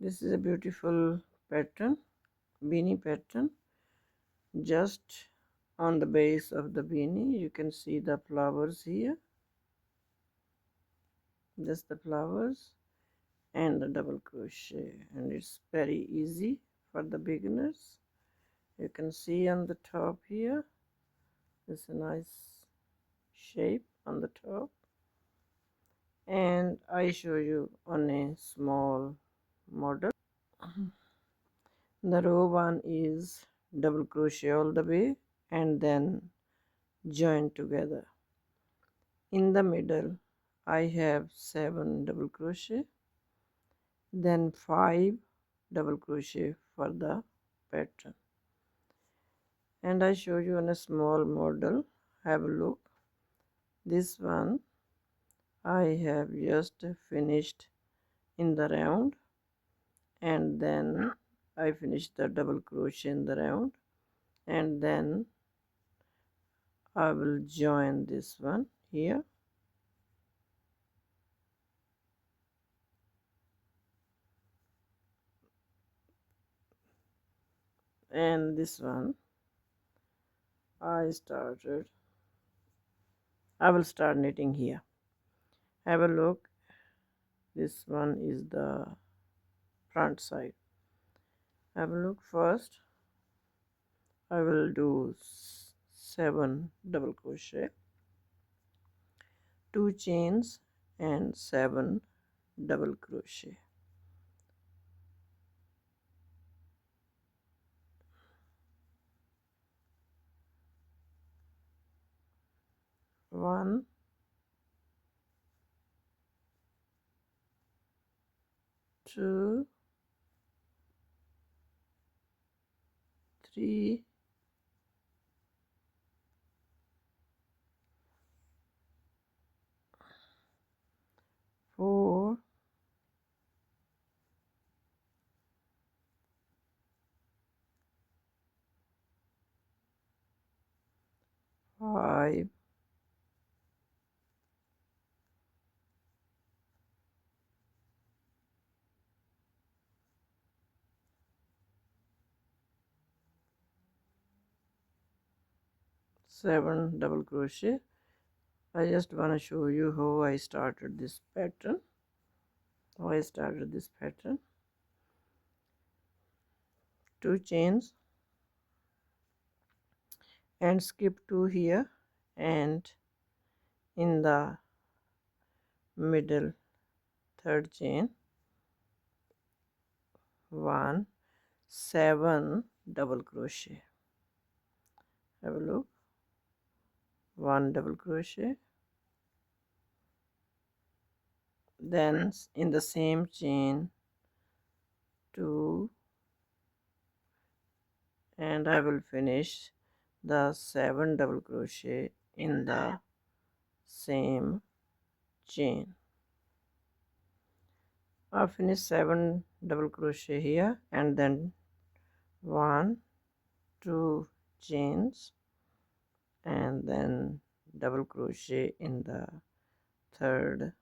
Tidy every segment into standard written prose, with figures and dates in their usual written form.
This is a beautiful pattern, beanie pattern. Just on the base of the beanie you can see the flowers here, just the flowers and the double crochet, and it's very easy for the beginners. You can see on the top here, there's a nice shape on the top, and I show you on a small model. The row one is double crochet all the way and then join together. In the middle I have 7 double crochet, then 5 double crochet for the pattern, and I show you on a small model. Have a look. This one I have just finished in the round, and then I finished the double crochet in the round, and then I will join this one here, and this one I will start knitting here. Have a look. This one is the front side. Have a look. First I will do 7 double crochet, 2 chains and 7 double crochet. 1, 2, 3, 4, 5, 7 double crochet. I just want to show you how I started this pattern. 2 chains and skip 2 here, and in the middle third chain 1, 7 double crochet. Have a look. 1 double crochet, then in the same chain 2, and I will finish the 7 double crochet in the same chain. I'll finish 7 double crochet here, and then 1, 2 chains, and then double crochet in the third.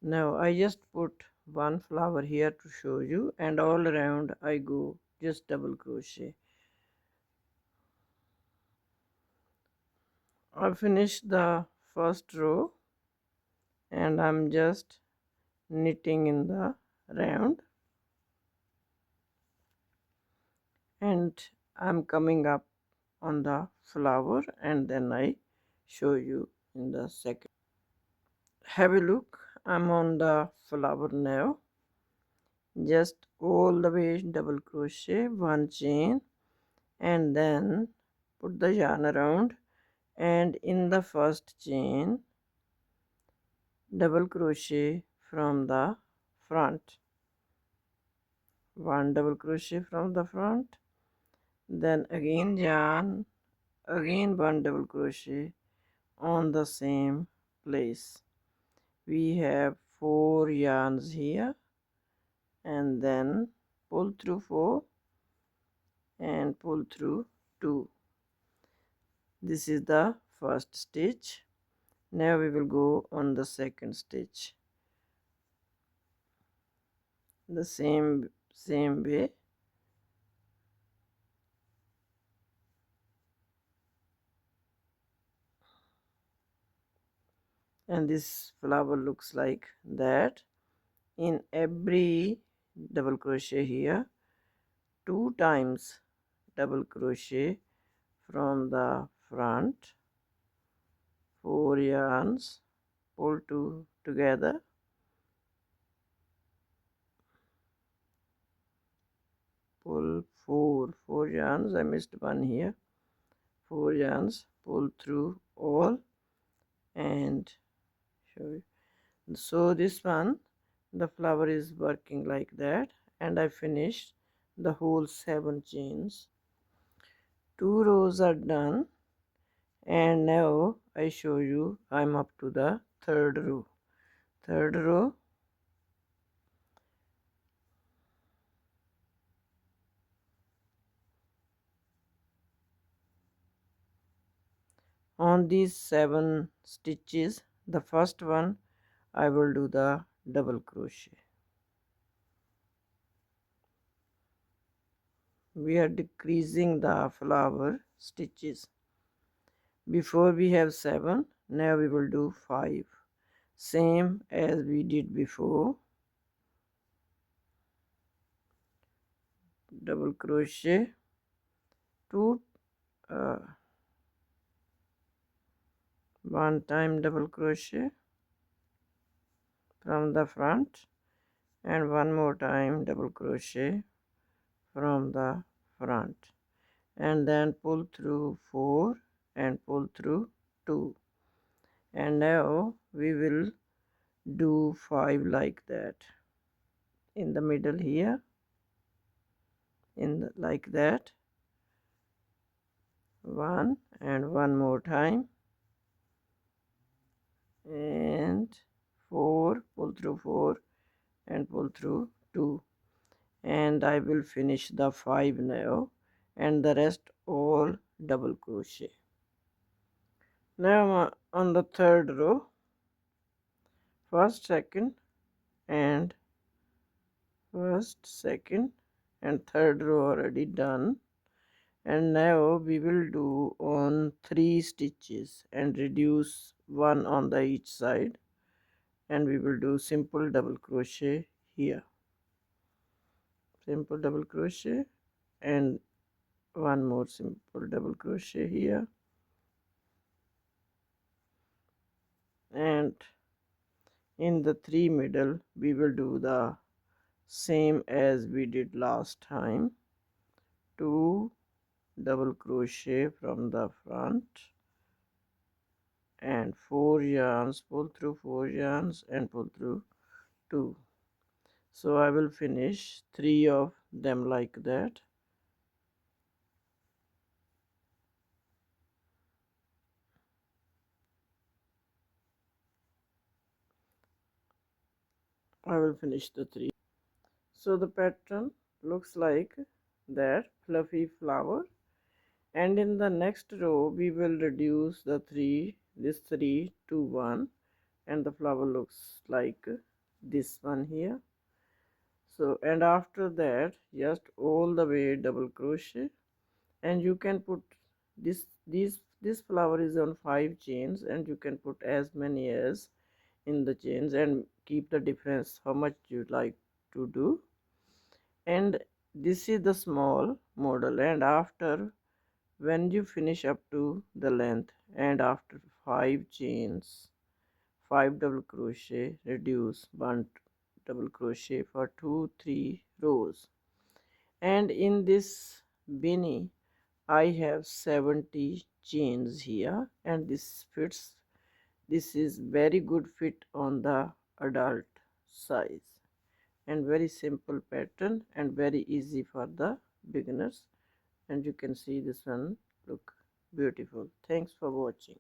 Now I just put 1 flower here to show you, and all around I go just double crochet. I finished the first row and I'm just knitting in the round, and I'm coming up on the flower, and then I show you in the second. Have a look. I'm on the flower now. Just all the way double crochet, 1 chain, and then put the yarn around, and in the first chain double crochet from the front, 1 double crochet from the front, then again yarn, again 1 double crochet on the same place. We have 4 yarns here, and then pull through 4 and pull through 2. This is the first stitch, Now we will go on the second stitch the same way. And this flower looks like that. In every double crochet here, 2 times double crochet from the front, 4 yarns, pull two together, pull four yarns. I missed one here. 4 yarns, pull through all, and show you. So this one, the flower is working like that, and I finished the whole 7 chains. 2 rows are done, and now I show you I'm up to the third row. Third row, on these 7 stitches, the first one I will do the double crochet. We are decreasing the flower stitches. Before we have 7, now we will do 5, same as we did before. Double crochet, 2 one time double crochet from the front, and one more time double crochet from the front, and then pull through 4 and pull through 2, and now we will do 5 like that in the middle here, like that, 1 and one more time, and 4, pull through 4 and pull through 2, and I will finish the 5 now, and the rest all double crochet. Now on the third row, first, second, and third row already done, and now we will do on 3 stitches and reduce 1 on the each side, and we will do simple double crochet here, simple double crochet, and one more simple double crochet here, and in the 3 middle we will do the same as we did last time, 2 double crochet from the front, and 4 yarns, pull through 4 yarns and pull through 2. So I will finish 3 of them like that. I will finish the 3. So the pattern looks like that, fluffy flower, and in the next row we will reduce the 3 to 1, and the flower looks like this one here. So, and after that just all the way double crochet, and you can put this flower is on 5 chains, and you can put as many as in the chains and keep the difference how much you like to do. And this is the small model, and after when you finish up to the length, and after 5 chains, 5 double crochet, reduce 1 double crochet for 2-3 rows, and in this beanie I have 70 chains here, and this fits, this is very good fit on the adult size, and very simple pattern and very easy for the beginners, and you can see this one look beautiful. Thanks for watching.